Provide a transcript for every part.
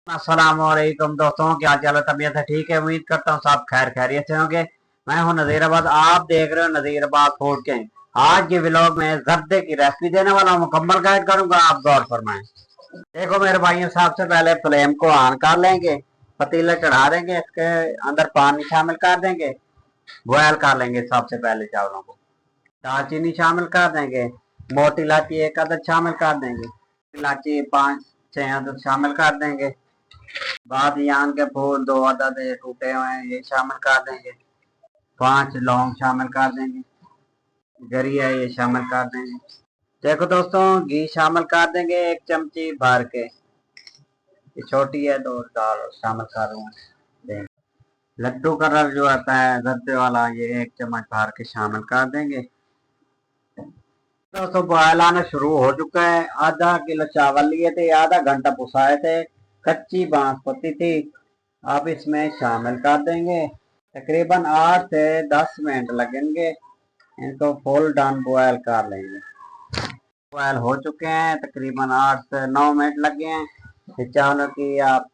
अस्सलामुअलैकुम दोस्तों, क्या हाल चाल है? तबीयत है ठीक है? उम्मीद करता हूँ सब खैर खैरियत से होंगे। मैं हूँ नजीराबाद, आप देख रहे हो नजीराबाद फूड किंग। आज के व्लॉग में जर्दे की रेसिपी देने वाला हूँ, मुकम्मल गाइड करूंगा, आप गौर फरमाएं। देखो मेरे भाइयों, सबसे पहले फ्लेम को ऑन कर लेंगे, पतीला चढ़ा देंगे, इसके अंदर पानी शामिल कर देंगे, बॉयल कर लेंगे सबसे पहले चावलों को। दालचीनी शामिल कर देंगे, मोटी इलायची एक अदद शामिल कर देंगे, इलायची 5-6 अदद शामिल कर देंगे। बादियान के फूल 2 अदद टूटे हुए हैं, ये शामिल कर देंगे। 5 लौंग शामिल कर देंगे, गरी है ये शामिल कर देंगे। देखो दोस्तों, घी शामिल कर देंगे 1 चमची भर के, ये छोटी है तो दाल शामिल कर देंगे। लड्डू कलर जो आता है गद्दे वाला, ये 1 चम्मच भर के शामिल कर देंगे। दोस्तों बॉयल आना शुरू हो चुका है। आधा किलो चावल लिए थे, आधा घंटा पुसाए थे, कच्ची बांसपत्ती थी, आप इसमें शामिल कर देंगे। तकरीबन 8 से 10 मिनट लगेंगे, इनको फुल डन बॉयल कर लेंगे। बॉयल हो चुके हैं, तकरीबन 8 से 9 मिनट लगे हैं। ये चावलों की आप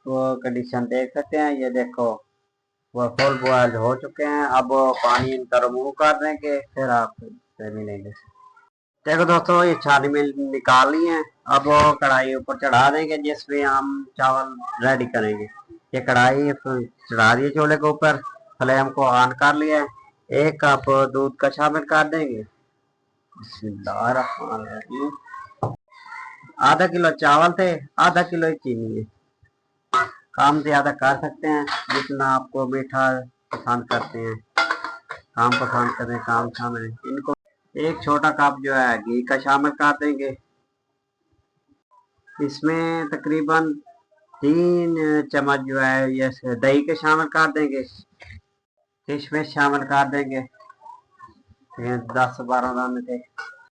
कंडीशन देख सकते हैं, ये देखो वो फुल बॉयल हो चुके हैं। अब पानी इनका रिमूव कर देंगे, फिर आपसे मिलेंगे। देखो दोस्तों, ये छाली में निकाल ली है। अब कढ़ाई ऊपर चढ़ा देंगे जिसमें हम चावल रेडी करेंगे। ये कढ़ाई चढ़ा दिए चूल्हे के ऊपर, फ्लेम को ऑन कर लिया है। 1 कप दूध का शामिल कर देंगे। बिस्मिल्लाहिर्रहमानिर्रहीम। आधा किलो चावल थे, आधा किलो ही चीनी है। काम ज्यादा कर सकते हैं, जितना आपको मीठा पसंद करते हैं, काम पसंद करते हैं, काम शामिल इनको। 1 छोटा कप जो है घी का शामिल कर देंगे। इसमें तकरीबन 3 चम्मच जो है ये दही के शामिल कर देंगे। किशमिश शामिल कर देंगे, 10-12 दाने थे।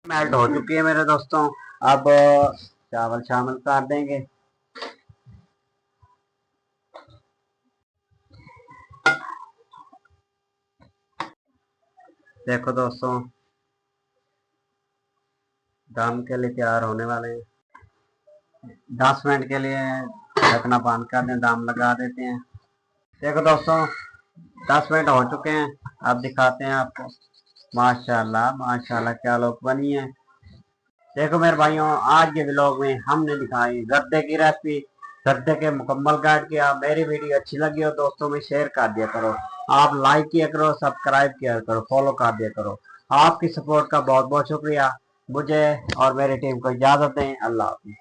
मेल्ट हो चुकी है मेरे दोस्तों। अब चावल शामिल कर देंगे। देखो दोस्तों, दम के लिए तैयार होने वाले हैं। 10 मिनट के लिए ढकना बंद कर दें, दम लगा देते हैं। देखो दोस्तों, 10 मिनट हो चुके हैं, अब दिखाते हैं आपको। माशाल्लाह माशाल्लाह क्या लोग बनी है। देखो मेरे भाइयों, आज के व्लॉग में हमने दिखाई जर्दे की रेसिपी, जर्दे के मुकम्मल गाइड किया। मेरी वीडियो अच्छी लगी हो दोस्तों में शेयर कर दिया करो, आप लाइक किया करो, सब्सक्राइब किया करो, फॉलो कर दिया करो। आपकी सपोर्ट का बहुत बहुत शुक्रिया। मुझे और मेरी टीम को इजाजत दें। अल्लाह हाफिज़।